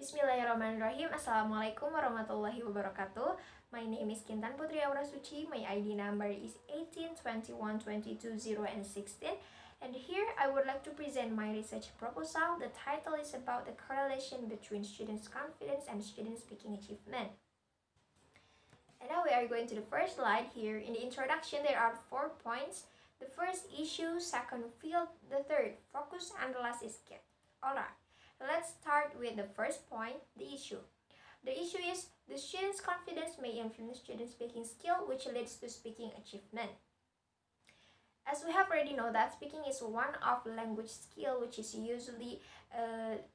Bismillahirrahmanirrahim. Assalamualaikum warahmatullahi wabarakatuh. My name is Kintan Putri Suci. My ID number is 18, 21, 22, 0, and 16. And here I would like to present my research proposal. The title is about the correlation between students' confidence and student speaking achievement. And now we are going to the first slide. Here in the introduction there are 4 points. The first, issue; second, field; the third, focus; and the last is kit. Alright, let's start with the first point, the issue. The issue is the student's confidence may influence student speaking skill, which leads to speaking achievement. As we have already know that speaking is one of language skill which is usually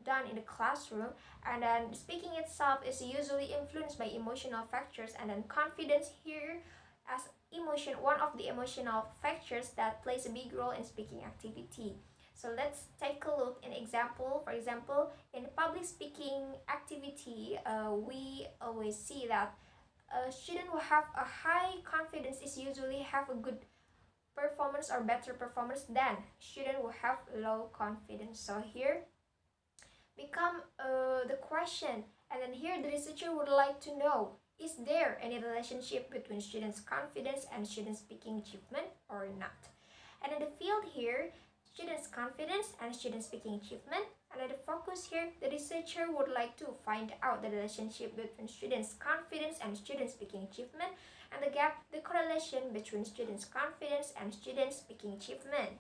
done in the classroom, and then speaking itself is usually influenced by emotional factors, and then confidence here as one of the emotional factors that plays a big role in speaking activity. So let's take a look in example. For example, in public speaking activity, we always see that a student who have a high confidence is usually have a good performance or better performance than student who have low confidence. So here become the question, and then here the researcher would like to know, is there any relationship between students' confidence and student speaking achievement or not? And in the field here, students' confidence and student speaking achievement, and at the focus here, the researcher would like to find out the relationship between students' confidence and student speaking achievement, and the gap, the correlation between students' confidence and student speaking achievement.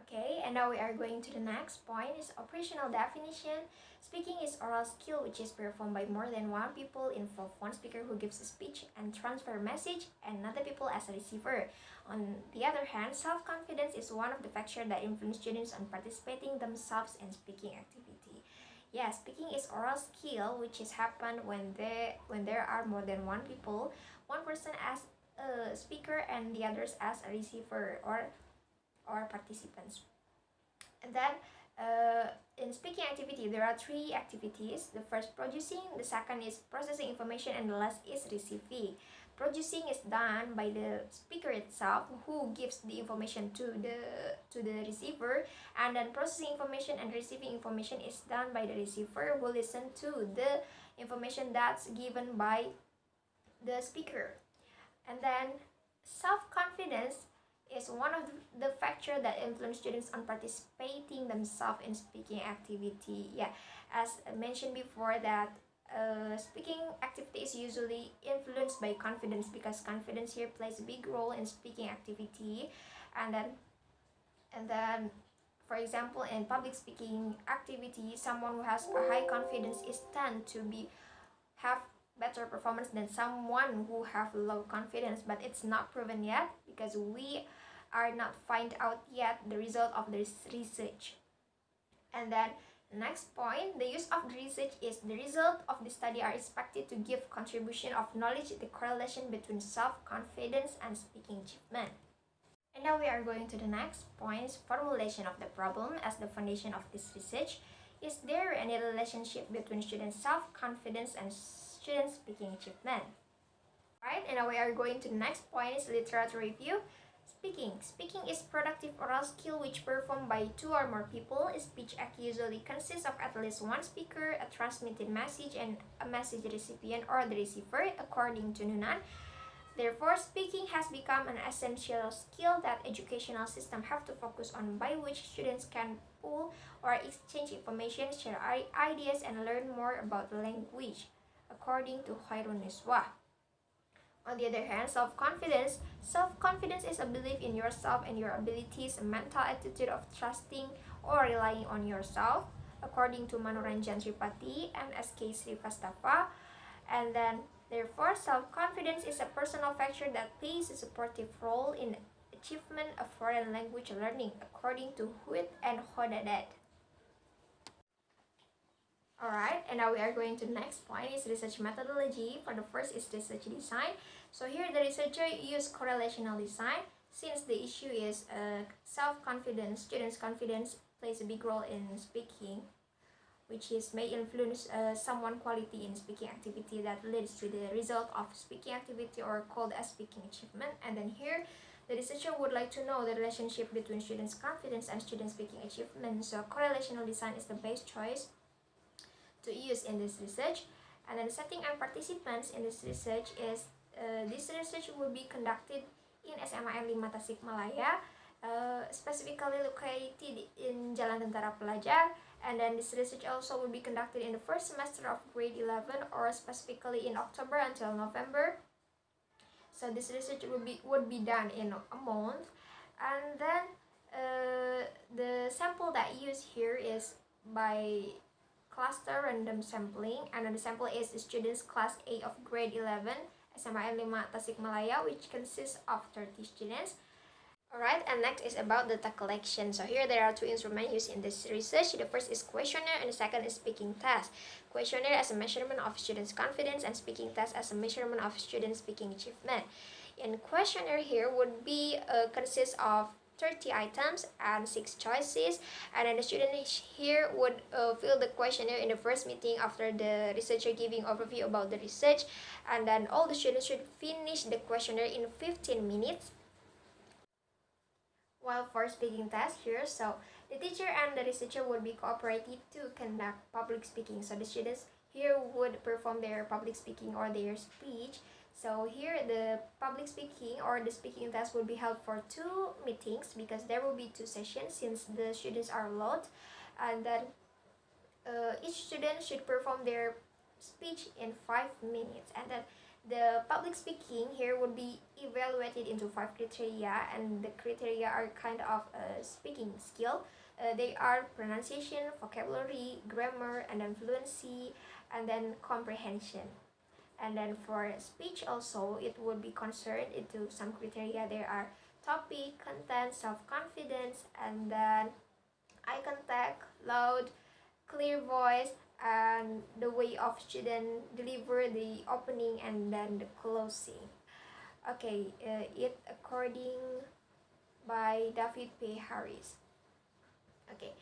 Okay, and now we are going to the next point, is operational definition. Speaking is oral skill which is performed by more than one people, involve one speaker who gives a speech and transfer message and another people as a receiver. On the other hand, self-confidence is one of the factors that influence students on participating themselves in speaking activity. Yeah, speaking is oral skill which is happen when there are more than one people, one person as a speaker and the others as a receiver or participants. And then in speaking activity there are 3 activities. The first, producing; the second is processing information; and the last is receiving. Producing is done by the speaker itself, who gives the information to the receiver, and then processing information and receiving information is done by the receiver, who listen to the information that's given by the speaker. And then self-confidence is one of the factor that influence students on participating themselves in speaking activity. Yeah, as I mentioned before that speaking activity is usually influenced by confidence, because confidence here plays a big role in speaking activity. And then for example, in public speaking activity, someone who has a high confidence is tend to have better performance than someone who have low confidence, but it's not proven yet because we are not find out yet the result of this research. And then next point, the use of the research is the result of the study are expected to give contribution of knowledge, the correlation between self-confidence and speaking achievement. And now we are going to the next point, formulation of the problem as the foundation of this research. Is there any relationship between student self-confidence and student speaking achievement? Right, and now we are going to the next point, is literature review. Speaking is productive oral skill which performed by 2 or more people. A speech act usually consists of at least one speaker, a transmitted message, and a message recipient or the receiver, according to Noonan. Therefore, speaking has become an essential skill that educational systems have to focus on, by which students can pull or exchange information, share ideas, and learn more about the language, according to Khairun Niswa. On the other hand, self-confidence is a belief in yourself and your abilities, a mental attitude of trusting or relying on yourself, according to Manoranjan Tripathi and S.K. Srivastawa. And then, therefore, self-confidence is a personal factor that plays a supportive role in achievement of foreign language learning, according to Huit and Hodadad. Alright, and now we are going to the next point, is research methodology. For the first is research design. So here the researcher used correlational design, since the issue is self-confidence. Students' confidence plays a big role in speaking, which may influence someone quality in speaking activity that leads to the result of speaking activity or called as speaking achievement. And then here The researcher would like to know the relationship between students' confidence and student speaking achievement. So correlational design is the best choice to use in this research. And then the setting and participants in this research is this research will be conducted in SMAN 5 Tasikmalaya, specifically located in Jalan Tentara Pelajar. And then this research also will be conducted in the first semester of grade 11, or specifically in October until November. So this research would be done in a month. And then the sample that used here is by cluster random sampling, and the sample is students class A of grade 11 SMAN 5 Tasikmalaya, which consists of 30 students. Alright, and next is about data collection. So here there are two instruments used in this research. The first is questionnaire and the second is speaking test. Questionnaire as a measurement of students' confidence and speaking test as a measurement of students' speaking achievement. In questionnaire here would be consists of 30 items and 6 choices, and then the student here would fill the questionnaire in the first meeting after the researcher giving overview about the research, and then all the students should finish the questionnaire in 15 minutes. While for speaking test here, so the teacher and the researcher would be cooperated to conduct public speaking. So the students here would perform their public speaking or their speech. So here the public speaking or the speaking test will be held for 2 meetings, because there will be 2 sessions since the students are a lot, and then each student should perform their speech in 5 minutes. And then the public speaking here would be evaluated into 5 criteria, and the criteria are kind of a speaking skill. They are pronunciation, vocabulary, grammar, and then fluency, and then comprehension. And then for speech also, it would be concerned into some criteria. There are topic, content, self-confidence, and then eye contact, loud, clear voice, and the way of student deliver the opening and then the closing. Okay, it according by David P. Harris. Okay,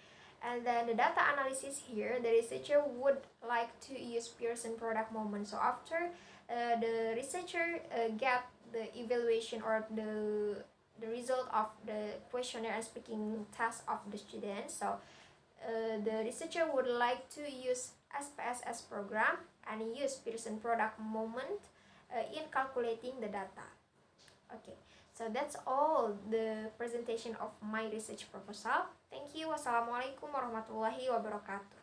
and then the data analysis here, the researcher would like to use Pearson product moment. So after the researcher get the evaluation or the result of the questionnaire and speaking test of the students, so the researcher would like to use SPSS program and use Pearson product moment in calculating the data. Okay, so that's all the presentation of my research proposal. Thank you. Wassalamualaikum warahmatullahi wabarakatuh.